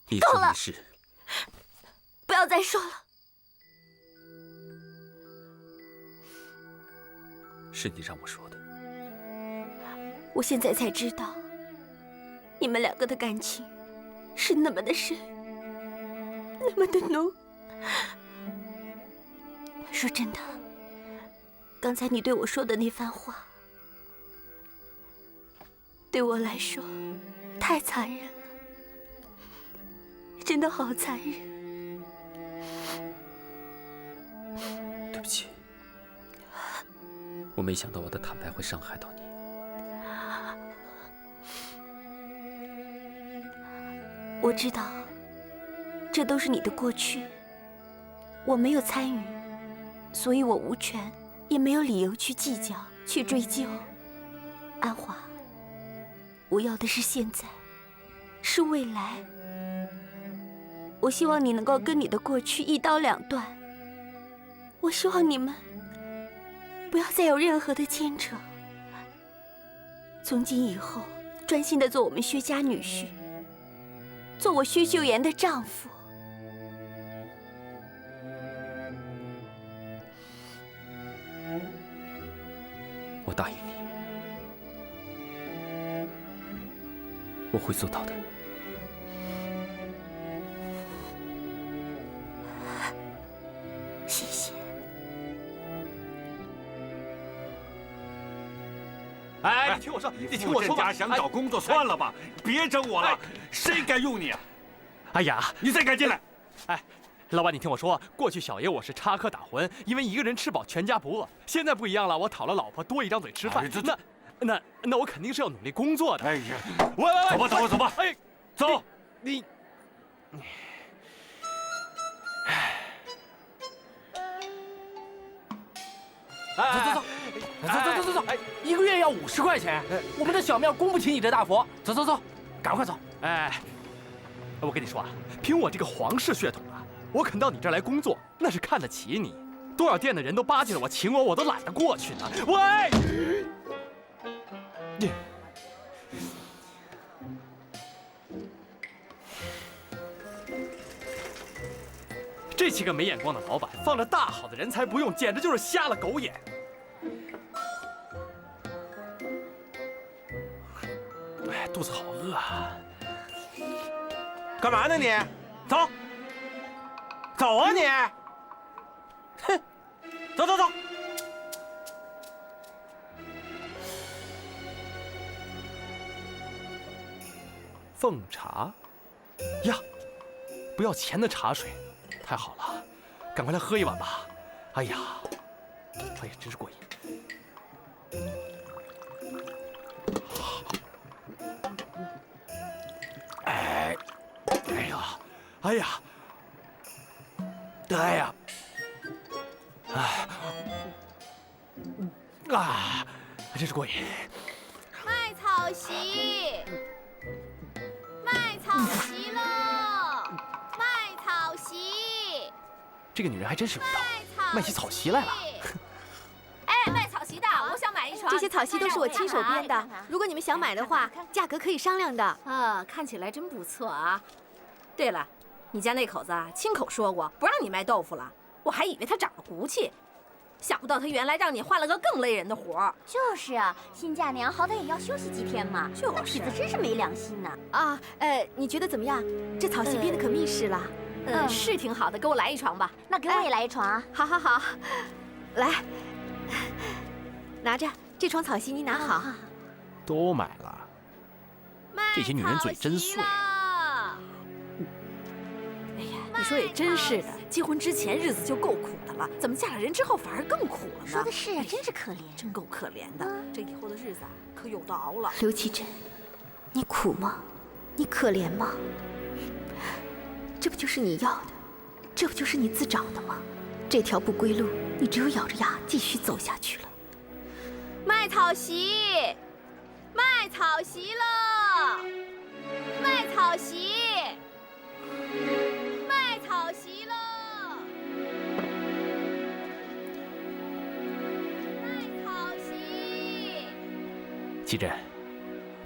你说你是，不要再说了。是你让我说的。我现在才知道，你们两个的感情是那么的深，那么的浓。说真的，刚才你对我说的那番话，对我来说太残忍了，真的好残忍。对不起，我没想到我的坦白会伤害到你。我知道，这都是你的过去，我没有参与，所以我无权，也没有理由去计较、去追究。安华，我要的是现在，是未来。我希望你能够跟你的过去一刀两断。我希望你们不要再有任何的牵扯。从今以后，专心的做我们薛家女婿，做我薛秀妍的丈夫。我答应你，我会做到的。谢谢。哎，你听我说，你听我说吧。想找工作算了吧，别整我了，谁敢用你啊？哎呀，你再敢进来！哎，老板，你听我说，过去小爷我是插科打诨，因为一个人吃饱全家不饿。现在不一样了，我讨了老婆，多一张嘴吃饭。那我肯定是要努力工作的。哎呀，喂，走吧，走吧，走吧。哎，走。你。走，一个月要50块钱，我们的小庙供不起你这大佛。走，赶快走。哎，我跟你说啊，凭我这个皇室血统啊，我肯到你这儿来工作，那是看得起你。多少店的人都巴结着我，请我，我都懒得过去呢。喂，这些个没眼光的老板，放着大好的人才不用，简直就是瞎了狗眼。哎，肚子好饿啊！干嘛呢你？走啊你！哼，走。奉茶呀，不要钱的茶水，太好了，赶快来喝一碗吧。哎呀，真是过瘾。哎呀，真是过瘾。卖草席，卖草席喽！卖草席。这个女人还真是有头，卖起草席来了。哎，卖草席的，我想买一床。这些草席都是我亲手编的，如果你们想买的话，价格可以商量的。啊，看起来真不错啊。对了，你家那口子啊，亲口说过不让你卖豆腐了，我还以为他长了骨气，想不到他原来让你换了个更累人的活儿。就是啊，新嫁娘好歹也要休息几天嘛。就是，那痞子真是没良心呢。啊，你觉得怎么样？这草席编的可密实了。是挺好的，给我来一床吧。那给我也来一床啊。好，来，拿着这床草席，你拿好。都买了。这些女人嘴真碎。你说也真是的，结婚之前日子就够苦的了，怎么嫁了人之后反而更苦了呢？说的是啊，真是可怜，真够可怜的。这以后的日子啊，可有的熬了。刘启珍，你苦吗？你可怜吗？这不就是你要的？这不就是你自找的吗？这条不归路，你只有咬着牙继续走下去了。卖草席，卖草席了，卖草席。卖草席了，卖草席。启珍，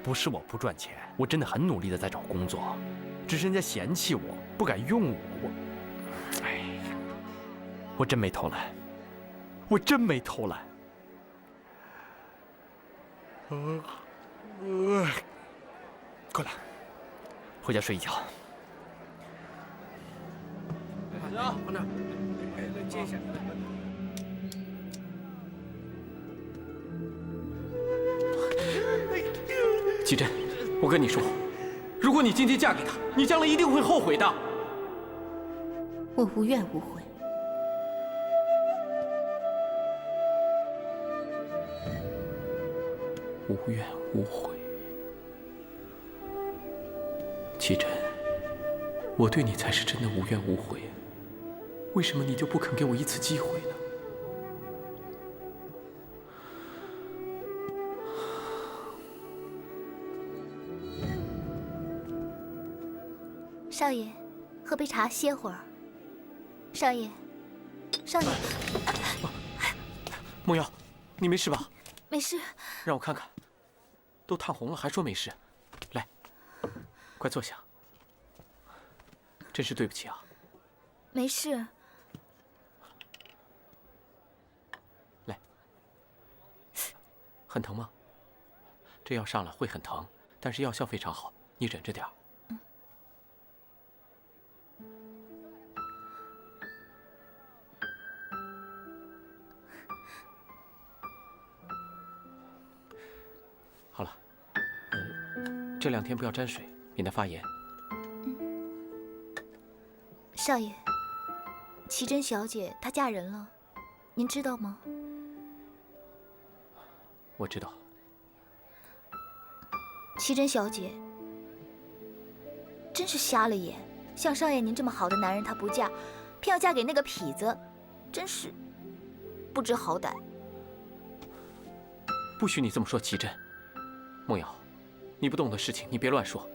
不是我不赚钱，我真的很努力的在找工作。只是人家嫌弃我，不敢用我。哎呀，我真没偷懒，我真没偷懒。快来，回家睡一觉。行，往这儿。接一下。齐真，我跟你说，如果你今天嫁给他，你将来一定会后悔的。我无怨无悔。无怨无悔。齐真，我对你才是真的无怨无悔。为什么你就不肯给我一次机会呢？少爷，喝杯茶歇会儿。少爷，少爷，梦瑶，你没事吧？没事。让我看看，都烫红了还说没事。来，快坐下。真是对不起啊。没事。来，很疼吗？这药上了会很疼，但是药效非常好，你忍着点儿。好了，这2天不要沾水，免得发炎。少爷，齐真小姐她嫁人了，您知道吗？我知道。齐真小姐真是瞎了眼，像少爷您这么好的男人她不嫁，偏要嫁给那个痞子，真是不知好歹。不许你这么说，齐真。梦瑶，你不懂的事情你别乱说。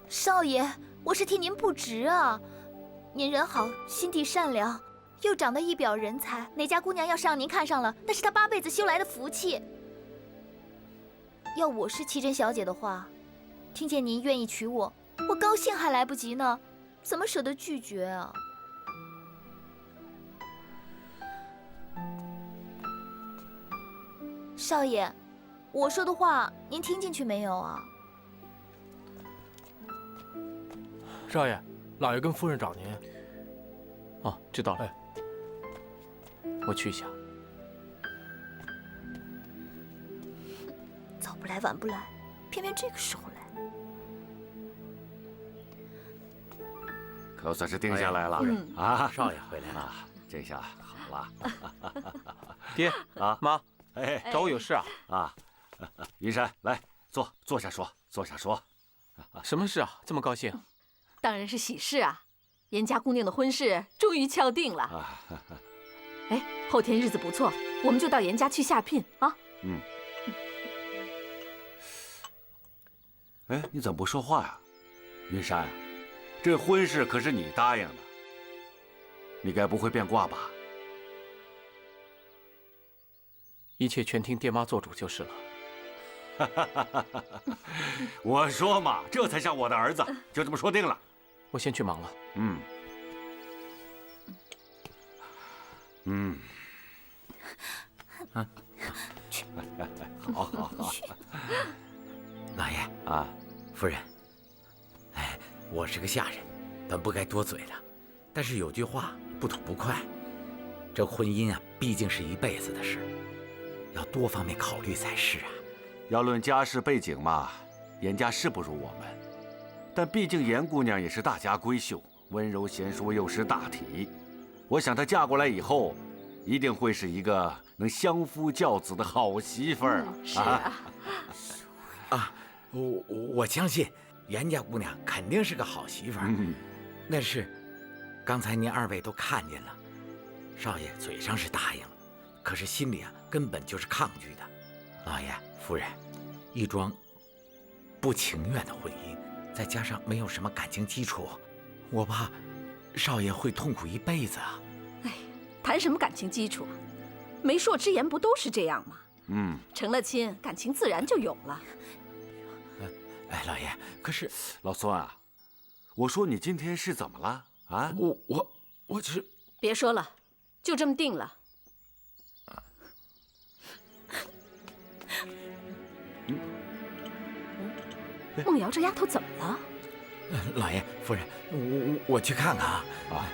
少爷，我是替您不值啊！您人好，心地善良，又长得一表人才，哪家姑娘要是让您看上了，那是她8辈子修来的福气。要我是齐真小姐的话，听见您愿意娶我，我高兴还来不及呢，怎么舍得拒绝啊？少爷，我说的话您听进去没有啊？少爷，老爷跟夫人找您。哦，知道了。我去一下。早不来晚不来，偏偏这个时候来。可算是定下来了啊！少爷回来了，这下好了。爹啊，妈，哎，找我有事啊？啊，云山，来坐下说，坐下说。什么事啊？这么高兴？当然是喜事啊！严家姑娘的婚事终于敲定了。哎，后天日子不错，我们就到严家去下聘啊。嗯。哎，你怎么不说话呀，云山？这婚事可是你答应的，你该不会变卦吧？一切全听爹妈做主就是了。我说嘛，这才像我的儿子，就这么说定了。我先去忙了。好。老爷啊，夫人，哎，我是个下人，本不该多嘴的，但是有句话不吐不快，这婚姻啊，毕竟是一辈子的事，要多方面考虑才是啊。要论家世背景嘛，严家是不如我们，但毕竟严姑娘也是大家闺秀，温柔贤淑又识大体。我想她嫁过来以后，一定会是一个能相夫教子的好媳妇儿。是啊。我相信严家姑娘肯定是个好媳妇儿。那是，刚才您2位都看见了，少爷嘴上是答应了，可是心里啊根本就是抗拒的。老爷夫人，一桩不情愿的婚姻，再加上没有什么感情基础，我怕少爷会痛苦一辈子啊。哎，谈什么感情基础啊？媒妁之言不都是这样吗？成了亲，感情自然就有了。哎，老爷，可是老孙啊，我说你今天是怎么了啊？我只是……别说了，就这么定了。梦瑶这丫头怎么了？老爷夫人，我去看看啊。啊。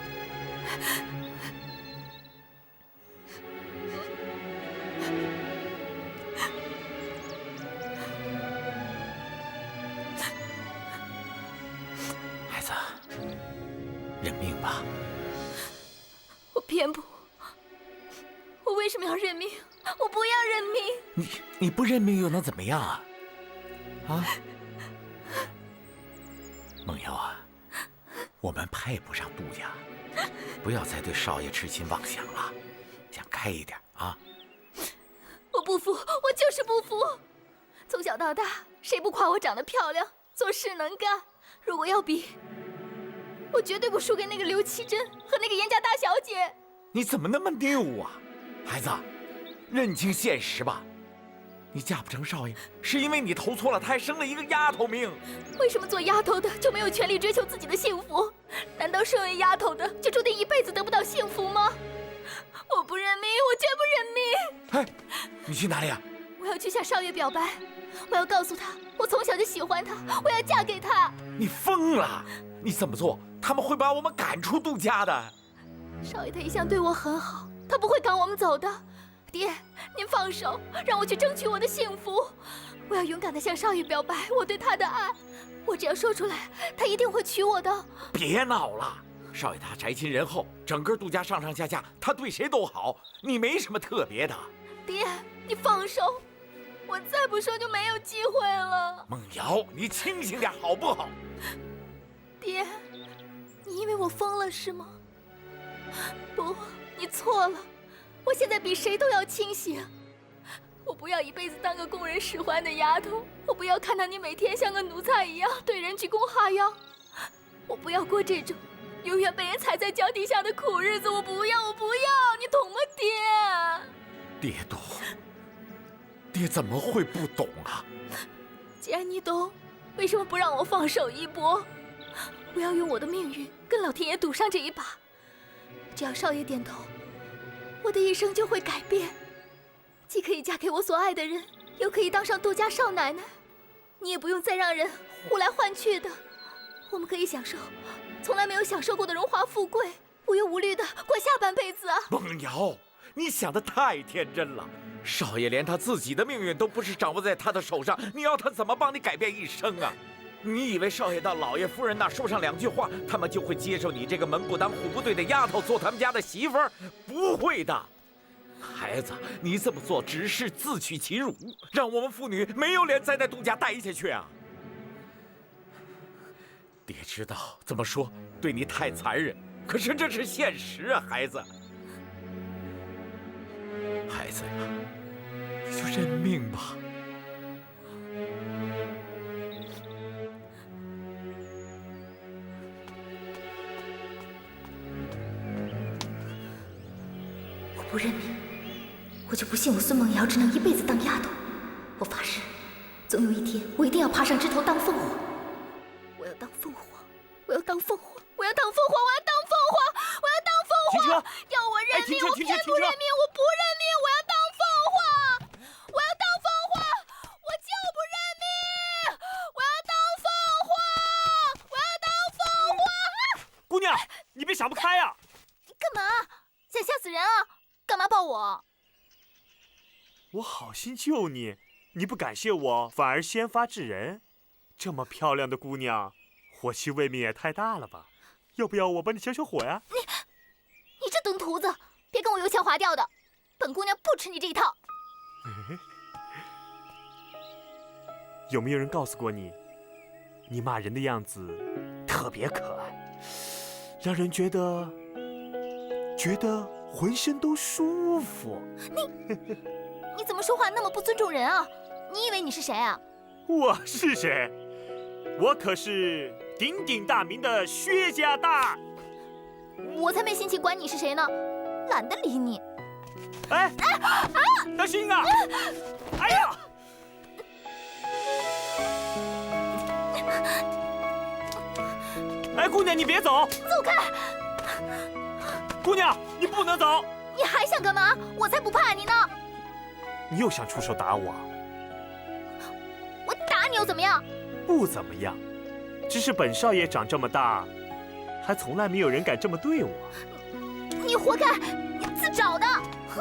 孩子，认命吧。我偏不。我为什么要认命？我不要认命。你不认命又能怎么样啊？啊？梦瑶啊，我们配不上杜家，不要再对少爷痴心妄想了，想开一点啊！我不服，我就是不服。从小到大，谁不夸我长得漂亮，做事能干？如果要比，我绝对不输给那个刘七珍和那个严家大小姐。你怎么那么拗啊，孩子？认清现实吧。你嫁不成少爷，是因为你投错了胎，生了一个丫头命。为什么做丫头的就没有权利追求自己的幸福？难道身为丫头的就注定一辈子得不到幸福吗？我不认命，我绝不认命！哎，你去哪里啊？我要去向少爷表白，我要告诉他，我从小就喜欢他，我要嫁给他。你疯了！你这么做，他们会把我们赶出杜家的。少爷他一向对我很好，他不会赶我们走的。爹，您放手，让我去争取我的幸福。我要勇敢地向少爷表白我对他的爱。我只要说出来，他一定会娶我的。别闹了，少爷他宅心仁厚，整个杜家上上下下，他对谁都好，你没什么特别的。爹，你放手，我再不说就没有机会了。梦瑶，你清醒点好不好？爹，你因为我疯了是吗？不，你错了。我现在比谁都要清醒。我不要一辈子当个供人使唤的丫头，我不要看到你每天像个奴才一样对人鞠躬哈腰，我不要过这种永远被人踩在脚底下的苦日子，我不要，我不要，你懂吗，爹？爹懂，爹怎么会不懂啊？既然你懂，为什么不让我放手一搏？我要用我的命运跟老天爷赌上这一把，只要少爷点头，我的一生就会改变，既可以嫁给我所爱的人，又可以当上杜家少奶奶。你也不用再让人呼来唤去的，我们可以享受从来没有享受过的荣华富贵，无忧无虑的过下半辈子啊！梦瑶，你想得太天真了。少爷连他自己的命运都不是掌握在他的手上，你要他怎么帮你改变一生啊？你以为少爷到老爷夫人那说上两句话，他们就会接受你这个门不当户不对的丫头做他们家的媳妇儿？不会的，孩子，你这么做只是自取其辱，让我们父女没有脸再在杜家待下去啊！爹知道这么说对你太残忍，可是这是现实啊，孩子。孩子呀，你就认命吧。不认命，我就不信我孙梦瑶只能一辈子当丫头。我发誓，总有一天我一定要爬上枝头当凤凰。我要当凤凰，我要当凤凰，我要当凤凰，我要当凤凰，我要当凤凰！停车！要我认命，我偏不认命，我不认命，我要当凤凰，我要当凤凰，我就不认命！我要当凤凰，我要当凤凰！姑娘，你别想不开呀！干嘛？想吓死人啊？干嘛抱我？我好心救你，你不感谢我，反而先发制人。这么漂亮的姑娘，火气未免也太大了吧？要不要我帮你消消火呀？你这登徒子，别跟我油腔滑调的，本姑娘不吃你这一套。有没有人告诉过你，你骂人的样子特别可爱，让人觉得浑身都舒服。你怎么说话那么不尊重人啊？你以为你是谁啊？我是谁？我可是鼎鼎大名的薛家大。我才没心情管你是谁呢，懒得理你。哎，小心啊！哎呀！姑娘，你别走！走开！姑娘，你不能走！你还想干嘛？我才不怕你呢！你又想出手打我？我打你又怎么样？不怎么样，只是本少爷长这么大，还从来没有人敢这么对我。你活该，你自找的！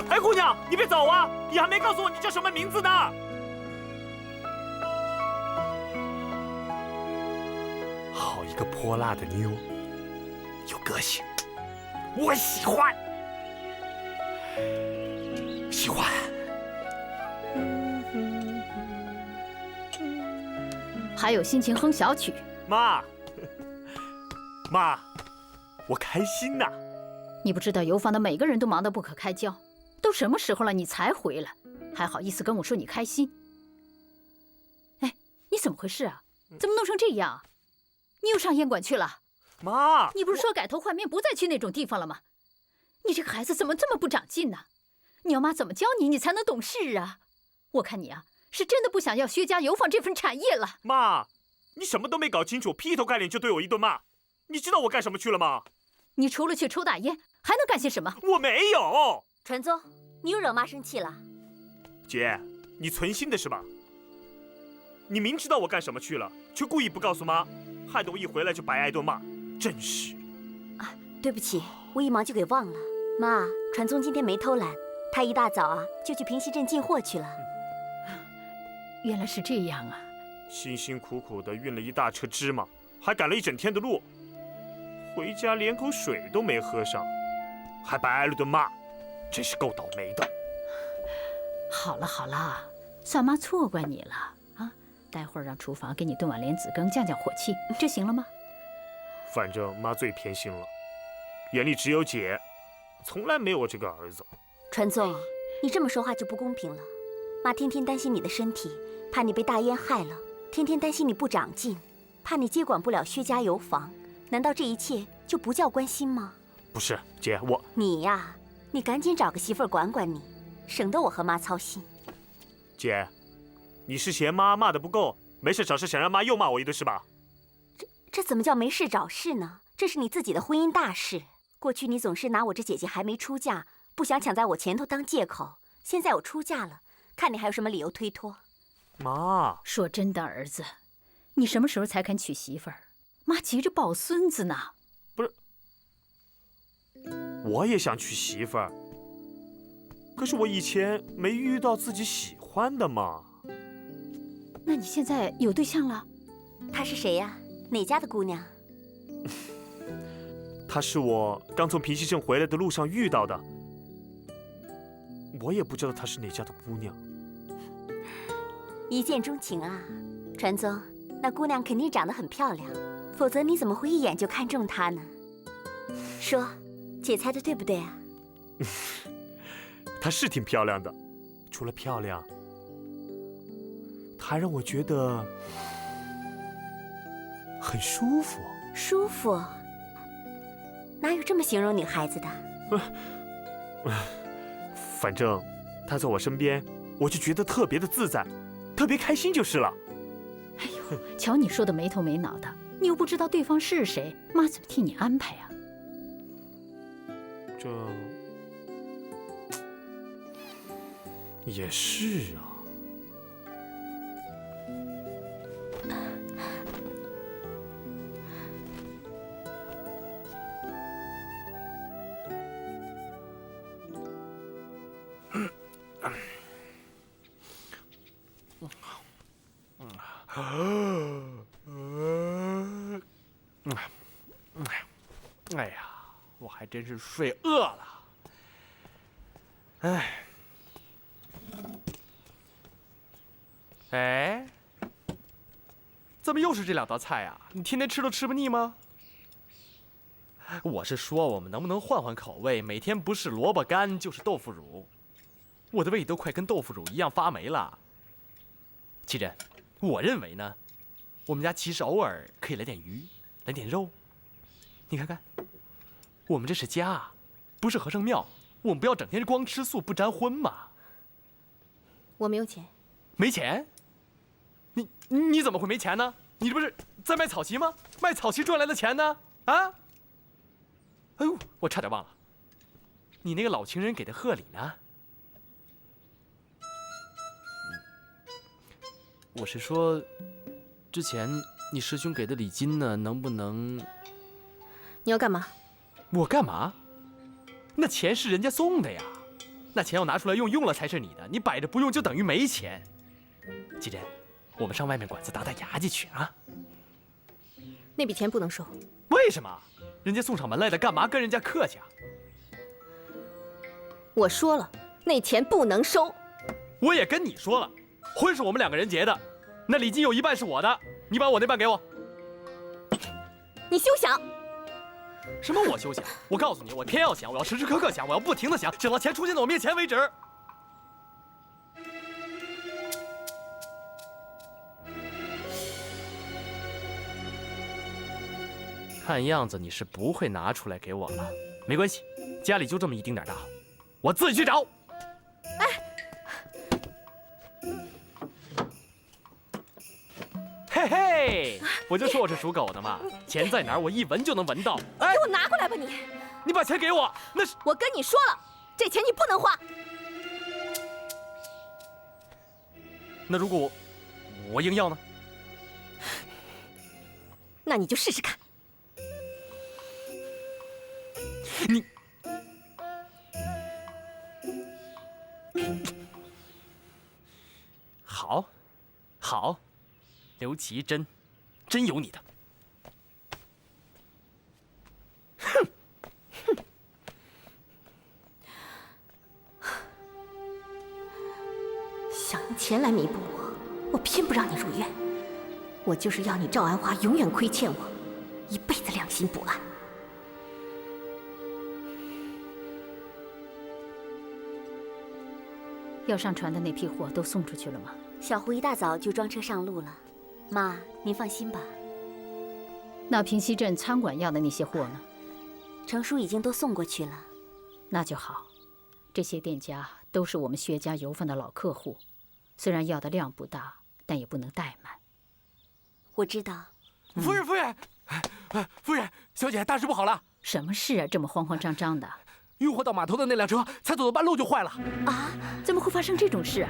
哎，姑娘，你别走啊！你还没告诉我你叫什么名字呢。好一个泼辣的妞，有个性，我喜欢，喜欢。还有心情哼小曲。妈，妈，我开心呐！你不知道油坊的每个人都忙得不可开交，都什么时候了你才回来，还好意思跟我说你开心？哎，你怎么回事啊？怎么弄成这样？你又上烟馆去了？妈，你不是说改头换面，不再去那种地方了吗？你这个孩子怎么这么不长进呢？你要妈怎么教你，你才能懂事啊？我看你啊，是真的不想要薛家油坊这份产业了。妈，你什么都没搞清楚，劈头盖脸就对我一顿骂。你知道我干什么去了吗？你除了去抽大烟，还能干些什么？我没有。传宗，你又惹妈生气了。姐，你存心的是吧？你明知道我干什么去了，却故意不告诉妈，害得我一回来就白挨顿骂，真是。啊，对不起，我一忙就给忘了。妈，传宗今天没偷懒，他一大早啊就去平西镇进货去了。原来是这样啊！辛辛苦苦的运了一大车芝麻，还赶了一整天的路，回家连口水都没喝上，还白挨了顿骂，真是够倒霉的。好了好了，算妈错怪你了啊！待会儿让厨房给你炖碗莲子羹，降降火气，这行了吗？反正妈最偏心了，眼里只有姐，从来没有我这个儿子。传宗，你这么说话就不公平了。妈天天担心你的身体，怕你被大烟害了；天天担心你不长进，怕你接管不了薛家油坊。难道这一切就不叫关心吗？不是，姐，你呀，你赶紧找个媳妇儿管管你，省得我和妈操心。姐，你是嫌妈骂得不够，没事找事想让妈又骂我一顿是吧？这怎么叫没事找事呢？这是你自己的婚姻大事。过去你总是拿我这姐姐还没出嫁，不想抢在我前头当借口。现在我出嫁了，看你还有什么理由推脱。妈，说真的，儿子，你什么时候才肯娶媳妇儿？妈急着抱孙子呢。不是，我也想娶媳妇儿，可是我以前没遇到自己喜欢的嘛。那你现在有对象了？她是谁呀？哪家的姑娘？她是我刚从平西镇回来的路上遇到的，我也不知道她是哪家的姑娘。一见钟情啊，传宗，那姑娘肯定长得很漂亮，否则你怎么会一眼就看中她呢？说，姐猜的对不对啊？她是挺漂亮的，除了漂亮，她让我觉得很舒服。舒服？哪有这么形容女孩子的？反正她在我身边，我就觉得特别的自在，特别开心就是了。哎呦，瞧你说的没头没脑的，你又不知道对方是谁，妈怎么替你安排啊？这也是啊。哎呀，我还真是睡饿了。哎，怎么又是这两道菜呀？你天天吃都吃不腻吗？我是说，我们能不能换换口味？每天不是萝卜干就是豆腐乳，我的胃都快跟豆腐乳一样发霉了。奇珍，我认为呢，我们家其实偶尔可以来点鱼，来点肉。你看看，我们这是家，不是和尚庙，我们不要整天光吃素不沾荤嘛。我没有钱。没钱？你怎么会没钱呢？你这不是在卖草席吗？卖草席赚来的钱呢？啊？哎呦，我差点忘了，你那个老情人给的贺礼呢？我是说，之前你师兄给的礼金呢，能不能？你要干嘛？我干嘛？那钱是人家送的呀，那钱要拿出来用，用了才是你的，你摆着不用就等于没钱。吉珍，我们上外面馆子打打牙祭去啊！那笔钱不能收。为什么？人家送上门来的，干嘛跟人家客气啊？我说了，那钱不能收。我也跟你说了，婚是我们2个人结的，那礼金有一半是我的，你把我那半给我。你休想！什么我休想？我告诉你，我偏要想，我要时时刻刻想，我要不停的想，直到钱出现在我面前为止。看样子你是不会拿出来给我了，没关系，家里就这么一丁点大，我自己去找。嘿嘿，我就说我是属狗的嘛，钱在哪儿，我一闻就能闻到。哎，给我拿过来吧你！你把钱给我，那是我跟你说了，这钱你不能花。那如果我硬要呢？那你就试试看。你，好，好，刘琦真有你的。哼，哼，想用钱来弥补我，我偏不让你入院。我就是要你赵安华永远亏欠我，一辈子良心不安。要上船的那批货都送出去了吗？小胡一大早就装车上路了。妈，您放心吧。那平西镇餐馆要的那些货呢？程叔已经都送过去了。那就好。这些店家都是我们薛家油饭的老客户，虽然要的量不大，但也不能怠慢。我知道。夫人，夫人，夫人，小姐，大事不好了！什么事啊？这么慌慌张张的？运货到码头的那辆车才走到半路就坏了。啊？怎么会发生这种事啊？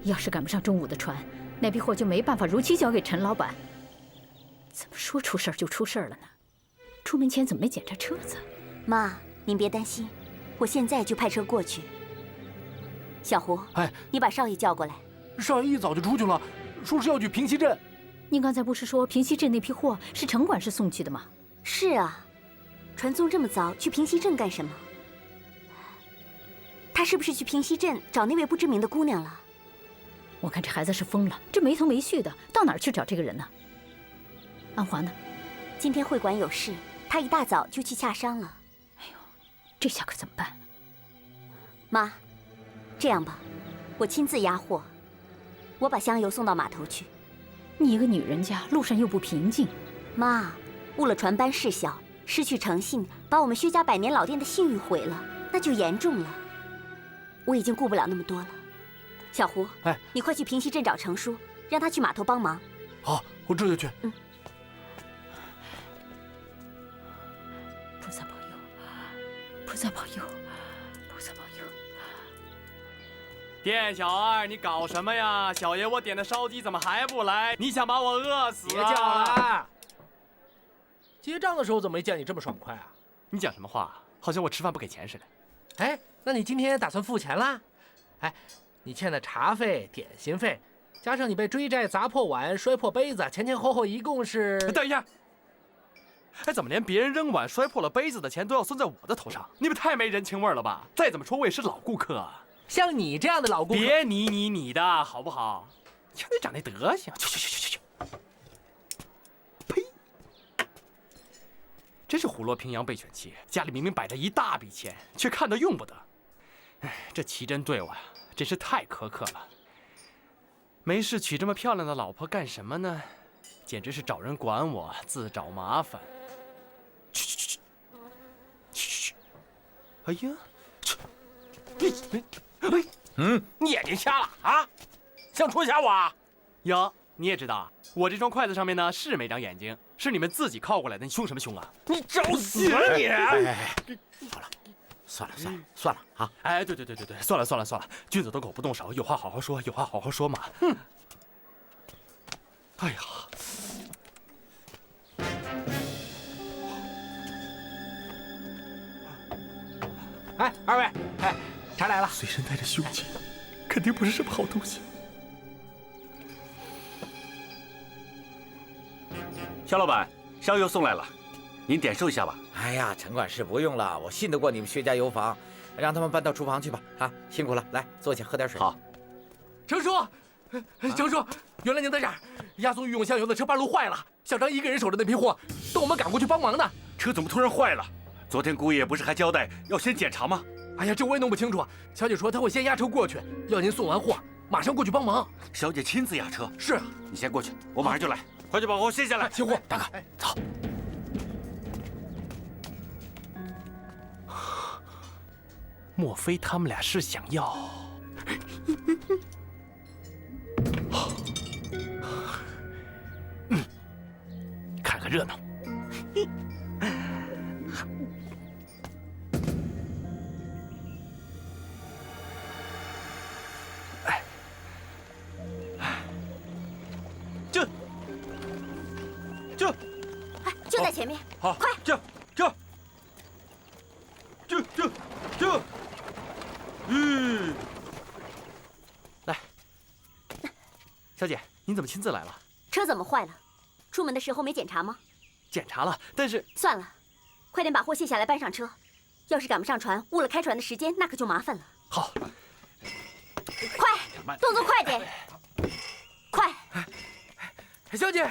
要是赶不上中午的船，那批货就没办法如期交给陈老板。怎么说出事儿就出事儿了呢？出门前怎么没检查车子？妈，您别担心，我现在就派车过去。小胡，哎，你把少爷叫过来。少爷一早就出去了，说是要去平西镇。您刚才不是说平西镇那批货是城管事送去的吗？是啊。传送这么早去平西镇干什么？他是不是去平西镇找那位不知名的姑娘了？我看这孩子是疯了，这没头没绪的，到哪儿去找这个人呢？安华呢？今天会馆有事，他一大早就去洽商了。哎呦，这下可怎么办？妈，这样吧，我亲自押货，我把香油送到码头去。你一个女人家，路上又不平静。妈，误了船班事小。失去诚信，把我们薛家100年老店的信誉毁了，那就严重了。我已经顾不了那么多了。小胡，哎，你快去平西镇找程叔，让他去码头帮忙。好，我这就去。菩萨保佑，菩萨保佑，菩萨保佑。店小二，你搞什么呀？小爷我点的烧鸡怎么还不来？你想把我饿死啊？别叫了。结账的时候怎么没见你这么爽快啊？你讲什么话？好像我吃饭不给钱似的。哎，那你今天打算付钱啦？哎，你欠的茶费、点心费，加上你被追债、砸破碗、摔破杯子，前后一共是……等一下，哎，怎么连别人扔碗、摔破了杯子的钱都要算在我的头上？你们太没人情味了吧！再怎么说我也是老顾客。像你这样的老顾客，别你的好不好？瞧你长那德行，去！呸！真是虎落平阳被犬欺，家里明明摆着一大笔钱，却看得用不得。哎，这齐真对我呀，真是太苛刻了。没事娶这么漂亮的老婆干什么呢？简直是找人管我，自找麻烦。去！哎呀，你眼睛瞎了啊？想戳瞎我啊？呀，你也知道，我这双筷子上面呢是没长眼睛，是你们自己靠过来的。你凶什么凶啊？你找死啊你！好了，算了啊！哎，对，算了，君子动口不动手，有话好好说，有话好好说嘛。哼！哎呀！哎，二位，哎，茶来了。随身带着凶器，肯定不是什么好东西。肖老板，香油送来了，您点数一下吧。哎呀，陈管事不用了，我信得过你们薛家油坊，让他们搬到厨房去吧。啊，辛苦了，来坐下喝点水。好。程叔，程叔，原来您在这儿。押送御用香油的车半路坏了，小张一个人守着那批货，等我们赶过去帮忙呢。车怎么突然坏了？昨天姑爷不是还交代要先检查吗？哎呀，这我也弄不清楚。小姐说她会先押车过去，要您送完货马上过去帮忙。小姐亲自押车？是啊，你先过去，我马上就来。快去把货卸下来。行货，大哥，走。莫非他们俩是想要？看个热闹。就在前面。好，快，这，来，小姐，您怎么亲自来了？车怎么坏了？出门的时候没检查吗？检查了，但是算了，快点把货卸下来搬上车。要是赶不上船，误了开船的时间，那可就麻烦了。好，快，动作快点，快！小姐，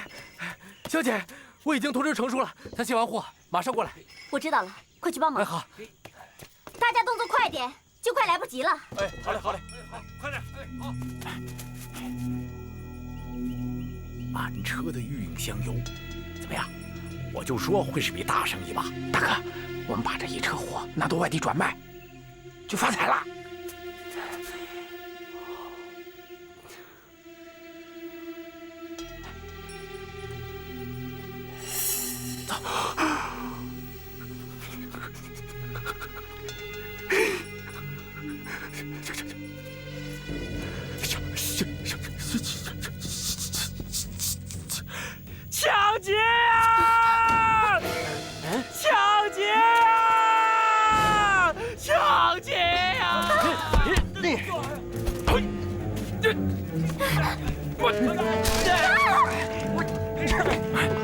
小姐，我已经通知程叔了，他卸完货马上过来。我知道了，快去帮忙。哎，好，大家动作快点，就快来不及了。哎，好嘞，快点，好。满车的御用香油，怎么样？我就说会是笔大生意吧。大哥，我们把这一车货拿到外地转卖，就发财了。走。抢劫呀！抢劫呀！抢劫呀！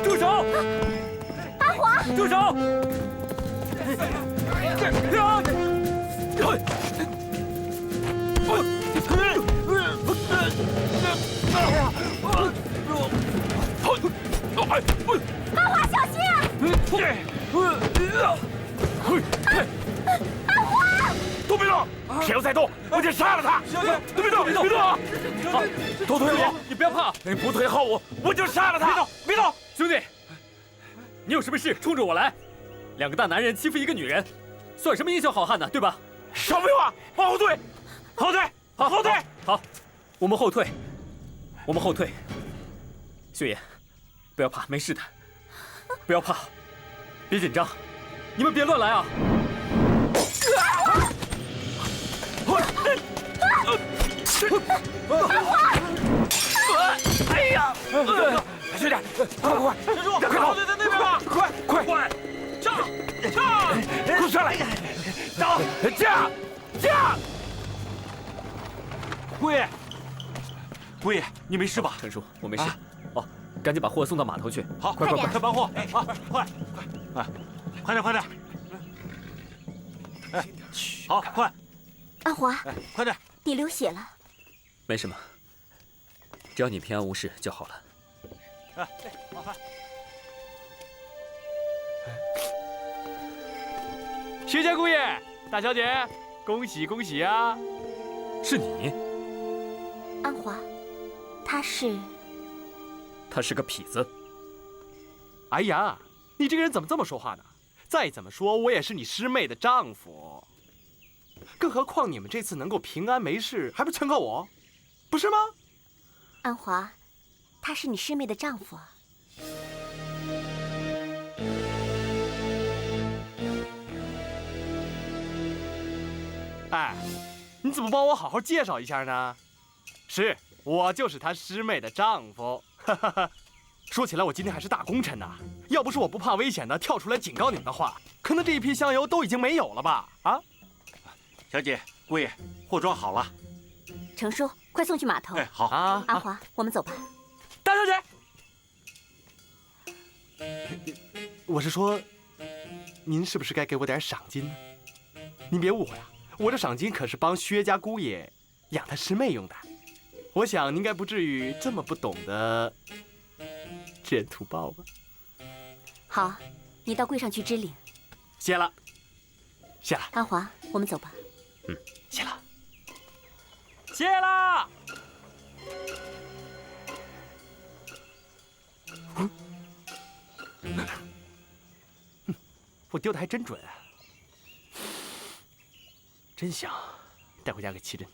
住手！阿华，住手！阿华，小心啊！阿华，都别动！谁要再动，我就杀了他！都别动，别动啊！好，都退后！你不要怕，你不退后，我就杀了他！别动！兄弟，你有什么事冲着我来？两个大男人欺负一个女人，算什么英雄好汉呢？对吧？少废话，往后退！后退！后退！好，我们后退，我们后退。秀爷，不要怕，没事的，不要怕，别紧张，你们别乱来啊！哎呀！兄弟，快！陈叔，快跑！在那边吧！快！上！快上来！走！驾！姑爷，你没事吧？陈叔，我没事。哦，赶紧把货送到码头去。好，快搬货！好，快点！哎，好，快！阿华，快点！你流血了。没什么，只要你平安无事就好了。哎，好，快！薛家姑爷，大小姐，恭喜恭喜啊！是你？安华，他是个痞子。哎呀，你这个人怎么这么说话呢？再怎么说，我也是你师妹的丈夫。更何况你们这次能够平安没事，还不全靠我，不是吗？安华，他是你师妹的丈夫啊。哎，你怎么帮我好好介绍一下呢？是我就是他师妹的丈夫。哈哈哈。说起来，我今天还是大功臣呐！要不是我不怕危险的跳出来警告你们的话，可能这一批香油都已经没有了吧？啊！小姐、姑爷，货装好了。程叔，快送去码头。哎，好啊！阿华，我们走吧。大小姐，我是说，您是不是该给我点赏金呢？您别误会啊，我这赏金可是帮薛家姑爷养他师妹用的。我想您应该不至于这么不懂得知恩图报吧？好，你到柜上去支领。谢了，谢了。阿华，我们走吧。嗯，谢了，谢了。我丢的还真准啊，真香，带回家给齐珍。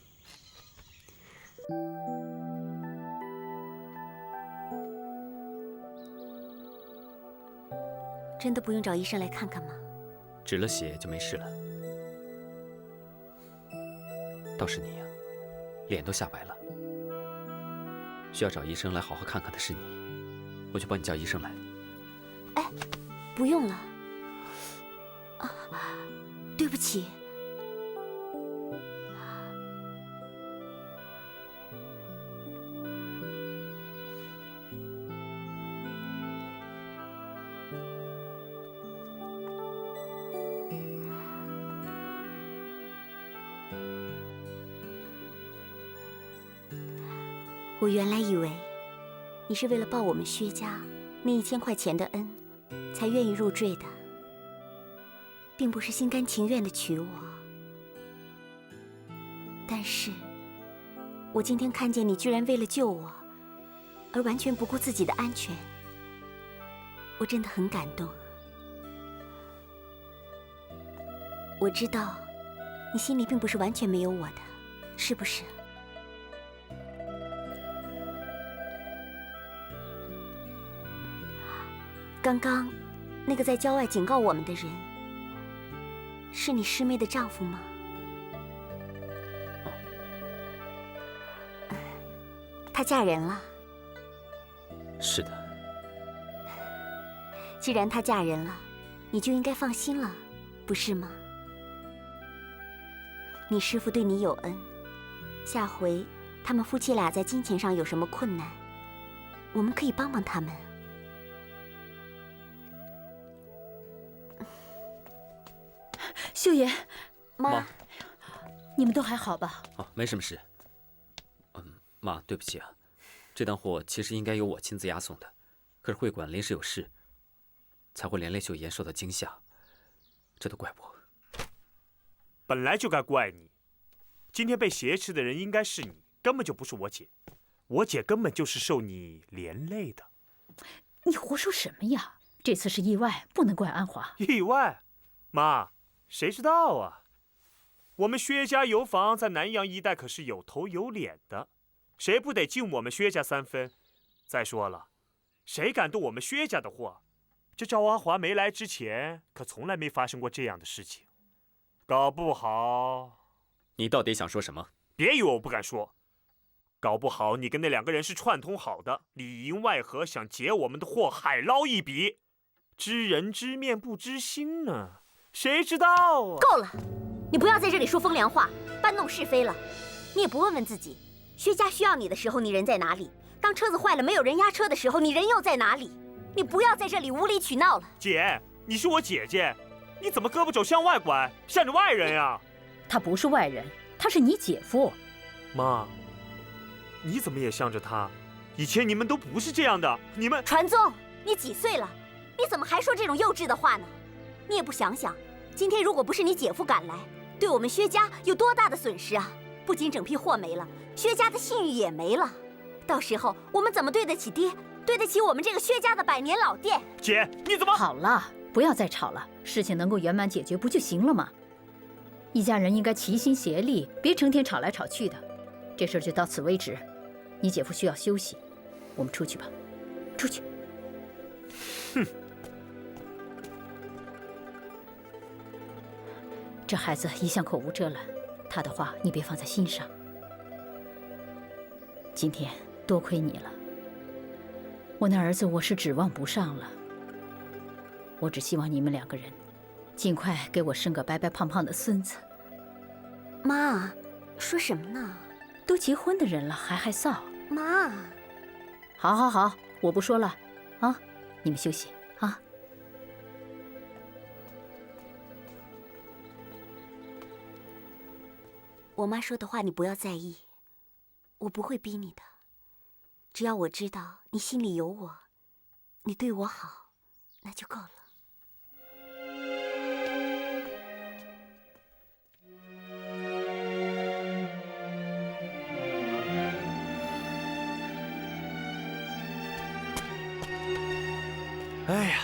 真的不用找医生来看看吗？止了血就没事了。倒是你呀，脸都吓白了。需要找医生来好好看看的是你，我去帮你叫医生来。哎，不用了。啊，对不起。我原来以为你是为了报我们薛家那1000块钱的恩，才愿意入赘的，并不是心甘情愿的娶我。但是，我今天看见你居然为了救我，而完全不顾自己的安全，我真的很感动。我知道，你心里并不是完全没有我的，是不是？刚刚那个在郊外警告我们的人，是你师妹的丈夫吗？她嫁人了。是的。既然她嫁人了，你就应该放心了，不是吗？你师父对你有恩，下回他们夫妻俩在金钱上有什么困难，我们可以帮帮他们。秀妍，妈，你们都还好吧？哦，没什么事。妈，对不起啊，这单货其实应该由我亲自押送的，可是会馆临时有事，才会连累秀妍受到惊吓，这都怪我。本来就该怪你，今天被挟持的人应该是你，根本就不是我姐，我姐根本就是受你连累的。你胡说什么呀？这次是意外，不能怪安华。意外？妈，谁知道啊？我们薛家油坊在南阳一带可是有头有脸的，谁不得敬我们薛家3分？再说了，谁敢动我们薛家的货？这赵阿华没来之前，可从来没发生过这样的事情。搞不好，你到底想说什么？别以为我不敢说。搞不好你跟那2个人是串通好的，里应外合，想劫我们的货，海捞一笔。知人知面不知心呢，谁知道啊？够了，你不要在这里说风凉话，搬弄是非了。你也不问问自己，薛家需要你的时候，你人在哪里？当车子坏了没有人押车的时候，你人又在哪里？你不要在这里无理取闹了。姐，你是我姐姐，你怎么胳膊肘向外拐，向着外人呀？他不是外人，他是你姐夫。妈，你怎么也向着他？以前你们都不是这样的，你们……传宗，你几岁了？你怎么还说这种幼稚的话呢？你也不想想，今天如果不是你姐夫赶来，对我们薛家有多大的损失啊！不仅整批货没了，薛家的信誉也没了。到时候我们怎么对得起爹，对得起我们这个薛家的100年老店？姐，你怎么……好了，不要再吵了，事情能够圆满解决不就行了吗？一家人应该齐心协力，别成天吵来吵去的。这事儿就到此为止，你姐夫需要休息。我们出去吧，出去。哼。这孩子一向口无遮拦，他的话你别放在心上。今天多亏你了，我那儿子我是指望不上了。我只希望你们2个人尽快给我生个白白胖胖的孙子。妈，说什么呢？都结婚的人了还害臊？妈，好，好，好，我不说了，啊，你们休息啊。我妈说的话你不要在意，我不会逼你的。只要我知道你心里有我，你对我好，那就够了。哎呀，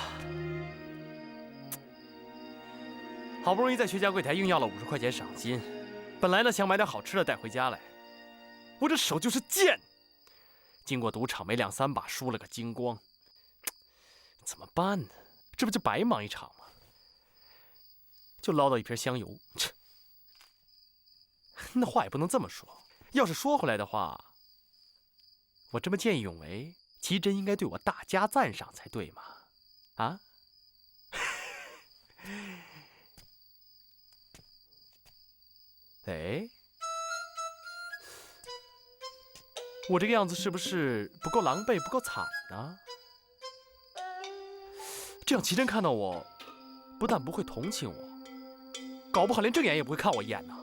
好不容易在薛家柜台硬要了50块钱赏金，本来呢想买点好吃的带回家来，我这手就是贱，经过赌场没2、3把输了个精光，怎么办呢？这不就白忙一场吗？就捞到一瓶香油，那话也不能这么说。要是说回来的话，我这么见义勇为，齐真应该对我大加赞赏才对嘛。啊？哎，我这个样子是不是不够狼狈、不够惨呢？这样齐真看到我，不但不会同情我，搞不好连正眼也不会看我一眼呢。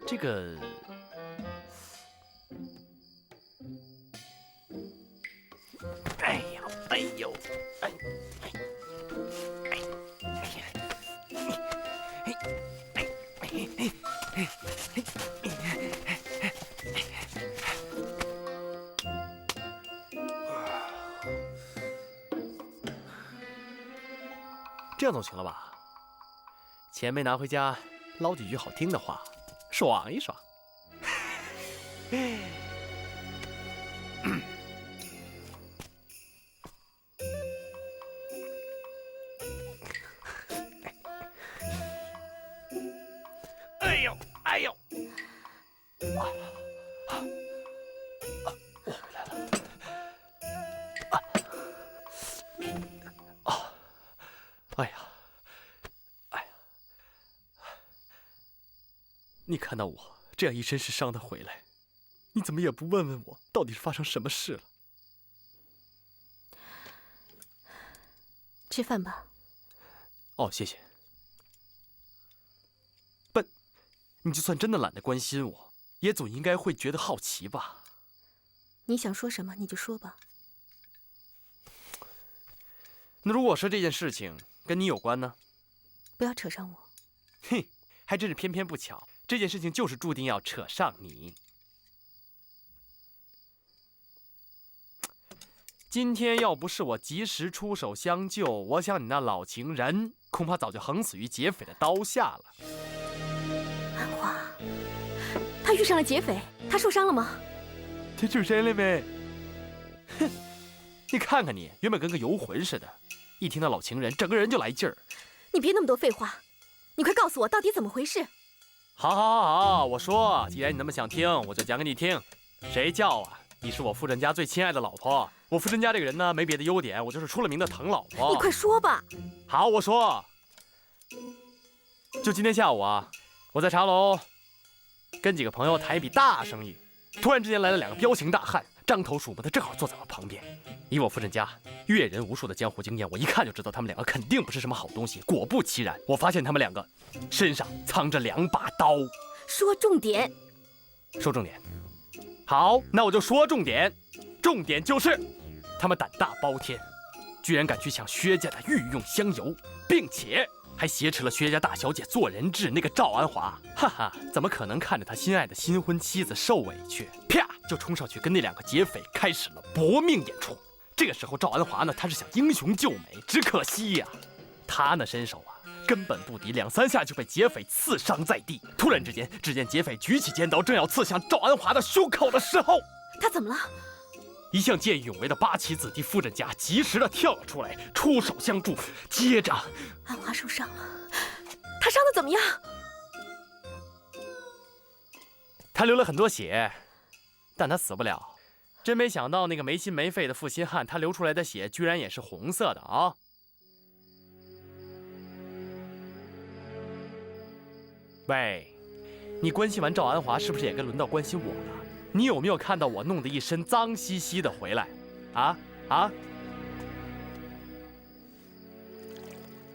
这个……哎呀，哎呦，哎，这样总行了吧？钱没拿回家，捞几句好听的话，爽一爽。哎呦，哎呦！我回来了。哎呀，哎呀！你看到我这样一身是伤的回来，你怎么也不问问我到底是发生什么事了？吃饭吧。哦，谢谢。笨，你就算真的懒得关心我，也总应该会觉得好奇吧？你想说什么你就说吧。那如果说这件事情跟你有关呢？不要扯上我。哼，还真是偏偏不巧，这件事情就是注定要扯上你。今天要不是我及时出手相救，我想你那老情人恐怕早就横死于劫匪的刀下了。安华，他遇上了劫匪，他受伤了吗？他受伤了没？哼，你看看你，原本跟个游魂似的，一听到老情人，整个人就来劲儿。你别那么多废话，你快告诉我到底怎么回事。好，我说，既然你那么想听，我就讲给你听。谁叫啊？你是我夫人家最亲爱的老婆。我夫人家这个人呢，没别的优点，我就是出了名的疼老婆。你快说吧。好，我说，就今天下午啊，我在茶楼跟几个朋友谈一笔大生意，突然之间来了2个彪形大汉，獐头鼠目的，正好坐在我旁边。以我夫人家阅人无数的江湖经验，我一看就知道他们2个肯定不是什么好东西。果不其然，我发现他们2个身上藏着2把刀。说重点。说重点。好，那我就说重点。重点就是他们胆大包天，居然敢去抢薛家的御用香油，并且还挟持了薛家大小姐做人质那个赵安华。哈哈，怎么可能看着他心爱的新婚妻子受委屈，啪就冲上去跟那2个劫匪开始了搏命演出。这个时候赵安华呢，他是想英雄救美，只可惜呀，他那身手啊根本不敌，2、3下就被劫匪刺伤在地。突然之间，只见劫匪举起尖刀，正要刺向赵安华的胸口的时候，他怎么了？一向见义勇为的八旗子弟夫人家及时的跳了出来，出手相助。接着，安华受伤了，他伤的怎么样？他流了很多血，但他死不了。真没想到那个没心没肺的负心汉，他流出来的血居然也是红色的啊！喂，你关心完赵安华，是不是也该轮到关心我了？你有没有看到我弄得一身脏兮兮的回来？啊！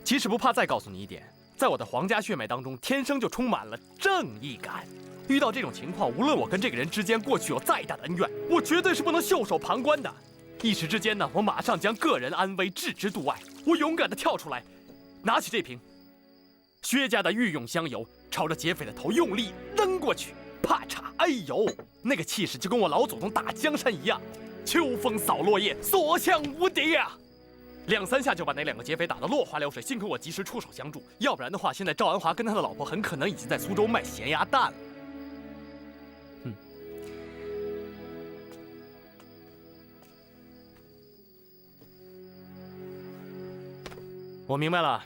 其实不怕再告诉你一点，在我的皇家血脉当中，天生就充满了正义感。遇到这种情况，无论我跟这个人之间过去有再大的恩怨，我绝对是不能袖手旁观的。一时之间呢，我马上将个人安危置之度外。我勇敢地跳出来，拿起这瓶薛家的御用香油，朝着劫匪的头用力扔过去。啪嚓！哎呦，那个气势就跟我老祖宗打江山一样，秋风扫落叶，所向无敌呀！2、3下就把那2个劫匪打得落花流水，幸亏我及时出手相助，要不然的话，现在赵安华跟他的老婆很可能已经在苏州卖咸鸭蛋了。我明白了，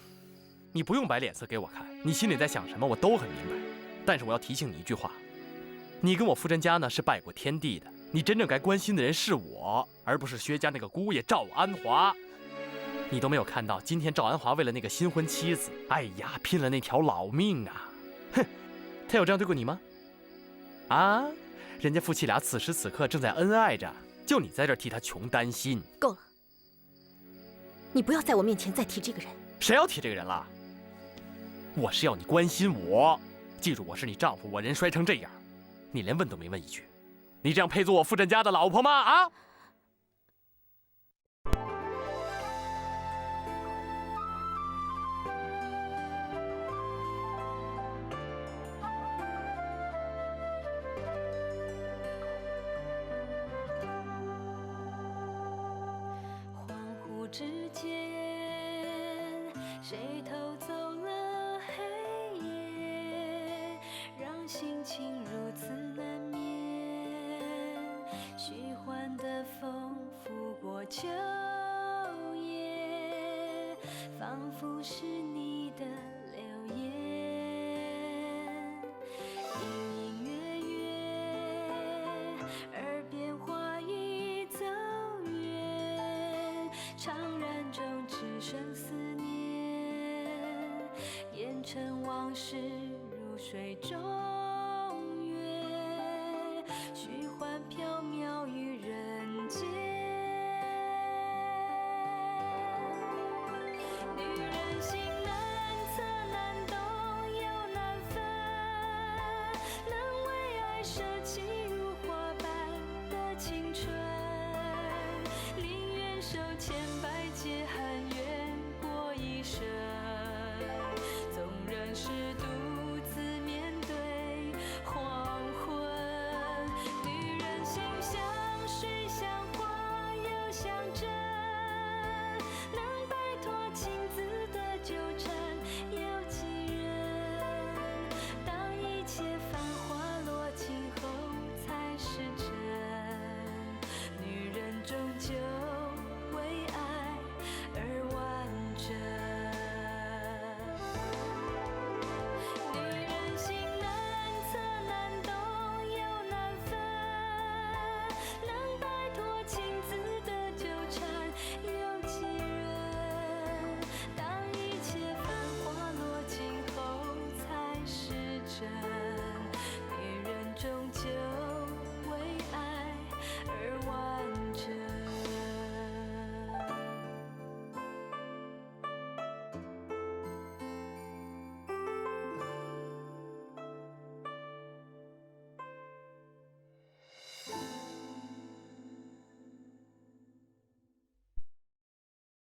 你不用摆脸色给我看，你心里在想什么我都很明白。但是我要提醒你一句话，你跟我夫人家呢是拜过天地的，你真正该关心的人是我，而不是薛家那个姑爷赵安华。你都没有看到，今天赵安华为了那个新婚妻子，哎呀，拼了那条老命啊！哼，他有这样对过你吗？啊，人家夫妻俩此时此刻正在恩爱着，就你在这儿替他穷担心。够了，你不要在我面前再提这个人。谁要提这个人了？我是要你关心我，记住我是你丈夫，我人摔成这样，你连问都没问一句，你这样配做我夫人家的老婆吗？啊！之间，谁偷走了黑夜，让心情如此难眠。虚幻的风拂过秋叶，仿佛是你的流言。隐隐约约，耳边话已走远，怅然中只剩思念，烟尘往事如水中。